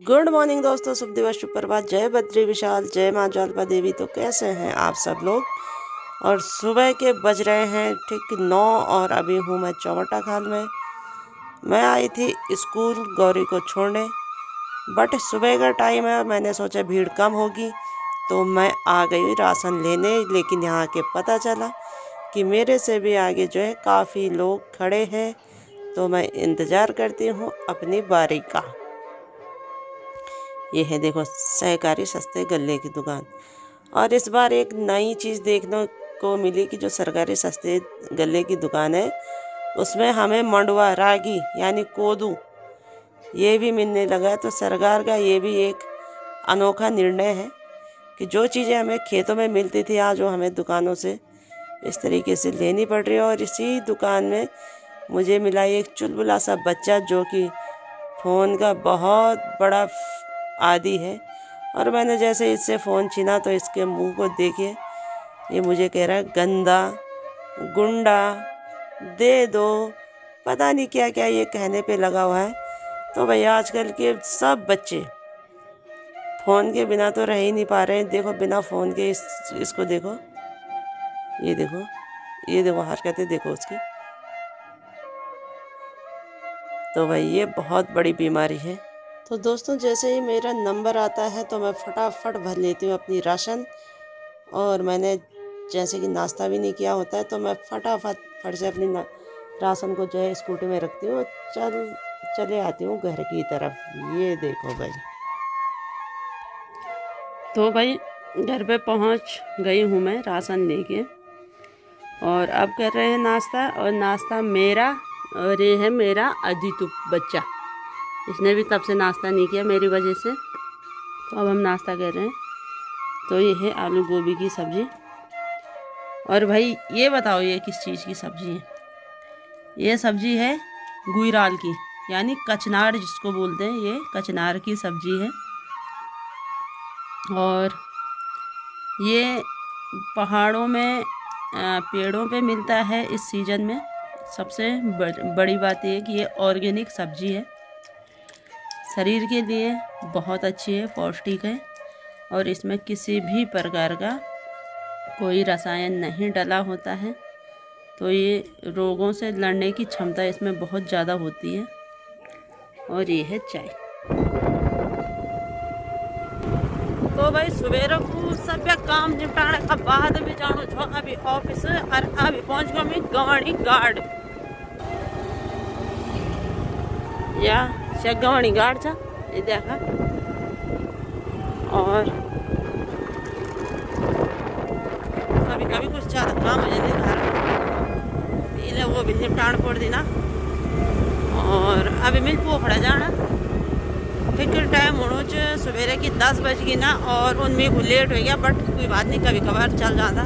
Good morning दोस्तों, शुभ दिवस, सुप्रभात, जय बद्री विशाल, जय माँ ज्वालपा देवी। तो कैसे हैं आप सब लोग। और सुबह के बज रहे हैं ठीक 9 और अभी हूँ मैं चौमटा खाल में। मैं आई थी स्कूल गौरी को छोड़ने, बट सुबह का टाइम है, मैंने सोचा भीड़ कम होगी तो मैं आ गई राशन लेने। लेकिन यहाँ के पता चला कि मेरे से भी आगे जो है काफ़ी लोग खड़े हैं, तो मैं इंतज़ार करती हूँ अपनी बारी का। ये है देखो सहकारी सस्ते गल्ले की दुकान। और इस बार एक नई चीज़ देखने को मिली कि जो सरकारी सस्ते गल्ले की दुकान है उसमें हमें मंडवा रागी यानी कोदू ये भी मिलने लगा है। तो सरकार का ये भी एक अनोखा निर्णय है कि जो चीज़ें हमें खेतों में मिलती थी आज वो हमें दुकानों से इस तरीके से लेनी पड़ रही है। और इसी दुकान में मुझे मिला एक चुलबुला सा बच्चा जो कि फ़ोन का बहुत बड़ा आदी है। और मैंने जैसे इससे फ़ोन छीना तो इसके मुंह को देखिए, ये मुझे कह रहा है गंदा, गुंडा, दे दो, पता नहीं क्या क्या ये कहने पे लगा हुआ है। तो भैया आजकल के सब बच्चे फ़ोन के बिना तो रह ही नहीं पा रहे हैं। देखो बिना फ़ोन के इसको देखो, ये देखो हरकतें देखो उसकी। तो भाई ये बहुत बड़ी बीमारी है। तो दोस्तों जैसे ही मेरा नंबर आता है तो मैं फटाफट भर लेती हूँ अपनी राशन। और मैंने जैसे कि नाश्ता भी नहीं किया होता है तो मैं फट से अपनी राशन को जो है स्कूटी में रखती हूँ, चले आती हूँ घर की तरफ। ये देखो भाई, तो भाई घर पे पहुँच गई हूँ मैं राशन लेके। और अब कर रहे हैं नाश्ता। और नाश्ता मेरा, और ये है मेरा अदितु बच्चा, इसने भी तब से नाश्ता नहीं किया मेरी वजह से। तो अब हम नाश्ता कर रहे हैं। तो ये है आलू गोभी की सब्ज़ी। और भाई ये बताओ ये किस चीज़ की सब्ज़ी है। ये सब्ज़ी है गुइराल की, यानी कचनार जिसको बोलते हैं, ये कचनार की सब्ज़ी है। और ये पहाड़ों में पेड़ों पे मिलता है इस सीज़न में। सबसे बड़ी बात ये है कि ये ऑर्गेनिक सब्ज़ी है, शरीर के लिए बहुत अच्छी है, पौष्टिक है। और इसमें किसी भी प्रकार का कोई रसायन नहीं डला होता है। तो ये रोगों से लड़ने की क्षमता इसमें बहुत ज़्यादा होती है। और ये है चाय। तो भाई सवेरे को सब काम निपटाने के बाद भी जानो छो अभी ऑफिस। और अभी पहुंच गए मैं गवाणी गार्ड, या से गवाणी गार्ड था ये देखा। और कभी कभी कुछ ज़्यादा काम हो जाते घर में, वो भी निपटान पड़ दी ना। और अभी मिल पोखड़ा जाना ठीक टाइम होना सवेरे की 10 बज गई ना। और उनमें को लेट हो गया, बट कोई बात नहीं, कभी कभार चल जाता।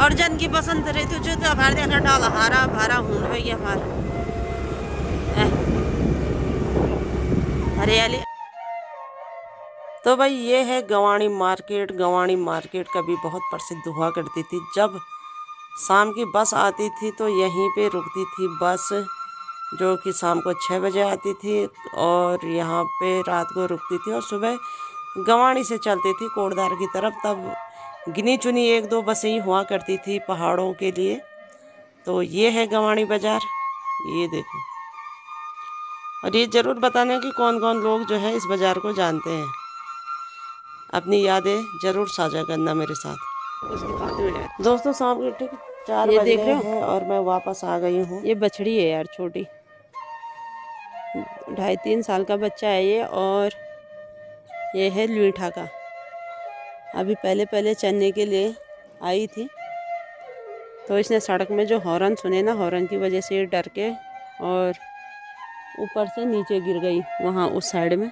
और जन की पसंद रही तो जो तो हमारे देखा डाला हारा भारा हूँ भैया हरियाली। तो भाई ये है गवाणी मार्केट। गवाणी मार्केट कभी बहुत प्रसिद्ध हुआ करती थी। जब शाम की बस आती थी तो यहीं पे रुकती थी बस, जो कि शाम को 6 बजे आती थी और यहाँ पे रात को रुकती थी। और सुबह गवाणी से चलती थी कोटद्वार की तरफ। तब गिनी चुनी 1-2 बसें ही हुआ करती थी पहाड़ों के लिए। तो ये है गवाणी बाज़ार, ये देखो। और ये ज़रूर बताना कि कौन कौन लोग जो है इस बाज़ार को जानते हैं। अपनी यादें ज़रूर साझा करना मेरे साथ। दोस्तों शाम के ठीक 4 बज गए हैं और मैं वापस आ गई हूँ। ये बछड़ी है यार, छोटी 2.5-3 साल का बच्चा है ये। और ये है लुईठा का। अभी पहले चलने के लिए आई थी तो इसने सड़क में जो हॉर्न सुने ना, हॉर्न की वजह से डर के और ऊपर से नीचे गिर गई वहाँ उस साइड में।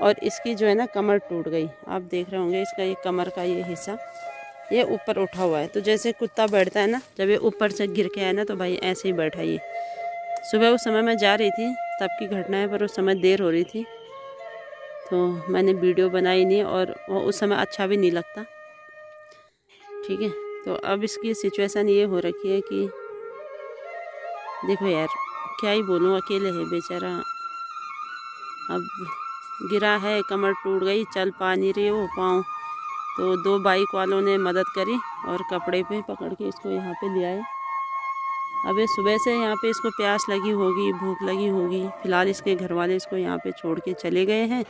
और इसकी जो है ना कमर टूट गई। आप देख रहे होंगे इसका ये कमर का ये हिस्सा ये ऊपर उठा हुआ है। तो जैसे कुत्ता बैठता है ना, जब ये ऊपर से गिर के आया ना तो भाई ऐसे ही बैठा ये। सुबह उस समय मैं जा रही थी तब की घटना है, पर उस समय देर हो रही थी तो मैंने वीडियो बनाई नहीं। और उस समय अच्छा भी नहीं लगता, ठीक है। तो अब इसकी सिचुएशन ये हो रखी है कि देखो यार क्या ही बोलूँ, अकेले है बेचारा, अब गिरा है, कमर टूट गई, चल पा नहीं रही वो पाँव। तो 2 बाइक वालों ने मदद करी और कपड़े पे पकड़ के इसको यहाँ पे ले आए। अबे सुबह से यहाँ पे इसको प्यास लगी होगी, भूख लगी होगी। फ़िलहाल इसके घर वाले इसको यहाँ पे छोड़ के चले गए हैं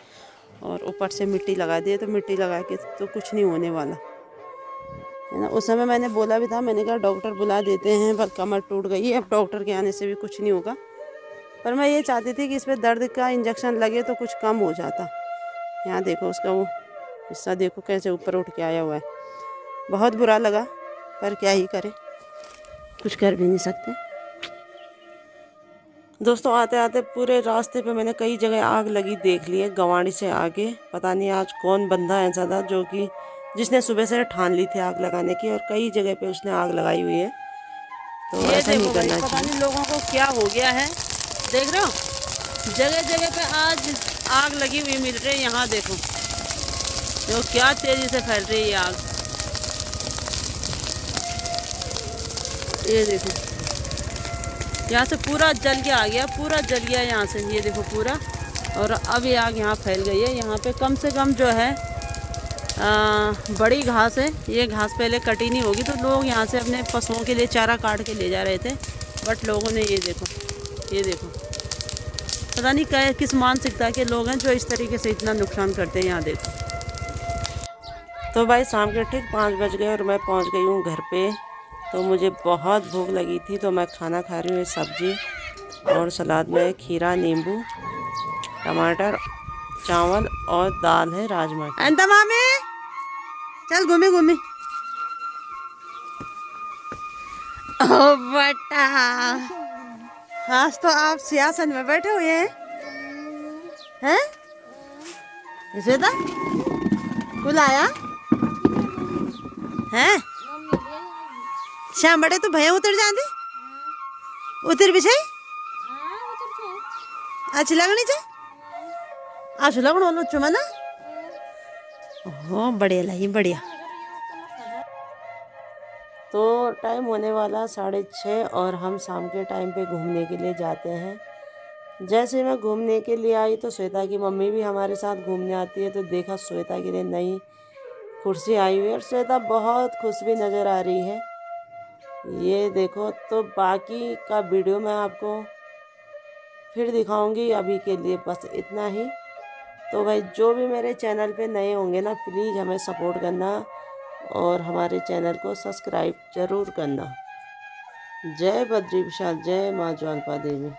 और ऊपर से मिट्टी लगा दी है। तो मिट्टी लगा के तो कुछ नहीं होने वाला है ना। उस समय मैंने बोला भी था, मैंने कहा डॉक्टर बुला देते हैं, पर कमर टूट गई है, अब डॉक्टर के आने से भी कुछ नहीं होगा। पर मैं ये चाहती थी कि इस पर दर्द का इंजेक्शन लगे तो कुछ कम हो जाता। यहाँ देखो उसका वो हिस्सा देखो कैसे ऊपर उठ के आया हुआ है। बहुत बुरा लगा, पर क्या ही करें, कुछ कर भी नहीं सकते। दोस्तों आते आते पूरे रास्ते पे मैंने कई जगह आग लगी देख ली है, गवाड़ी से आगे। पता नहीं आज कौन बंदा ऐसा था जो कि जिसने सुबह से ठान ली थी आग लगाने की, और कई जगह पे उसने आग लगाई हुई है। तो ऐसा नहीं करना चाहिए। पता नहीं लोगों को क्या हो गया है, देख रहे हो जगह जगह पे आज आग लगी हुई मिल रही है। यहाँ देखो जो क्या तेजी से फैल रही है आग, ये देखो यहाँ से पूरा जल के आ गया, पूरा जल गया यहाँ से, ये देखो पूरा। और अब ये आग यहाँ फैल गई है। यहाँ पे कम से कम जो है बड़ी घास है, ये घास पहले कटी नहीं होगी, तो लोग यहाँ से अपने पशुओं के लिए चारा काट के ले जा रहे थे। बट लोगों ने ये देखो पता नहीं क्या किस मानसिकता के लोग हैं जो इस तरीके से इतना नुकसान करते हैं। यहाँ देखो। तो भाई शाम के ठीक 5 बज गए और मैं पहुँच गई हूँ घर पे। तो मुझे बहुत भूख लगी थी, तो मैं खाना खा रही हूँ, सब्जी और सलाद में खीरा, नींबू, टमाटर, चावल और दाल है राजमा की। अंता मामी चल घूमी घूमी। ओ बेटा, आज तो आप सियासन में बैठे हुए हैं? श्वेता कुल आया हैं? श्याम बड़े तो भैया उतर जाते, उतर भी छे अच्छी लगनी चाहिए, अच्छी लगनो लो चुमना। ओह बढ़िया लगी, बढ़िया। तो टाइम होने वाला 6:30 और हम शाम के टाइम पे घूमने के लिए जाते हैं। जैसे मैं घूमने के लिए आई तो श्वेता की मम्मी भी हमारे साथ घूमने आती है। तो देखा श्वेता के लिए नई कुर्सी आई हुई है और श्वेता बहुत खुश भी नज़र आ रही है, ये देखो। तो बाकी का वीडियो मैं आपको फिर दिखाऊंगी, अभी के लिए बस इतना ही। तो भाई जो भी मेरे चैनल पे नए होंगे ना, प्लीज़ हमें सपोर्ट करना और हमारे चैनल को सब्सक्राइब ज़रूर करना। जय बद्री विशाल, जय माँ ज्वालपा देवी।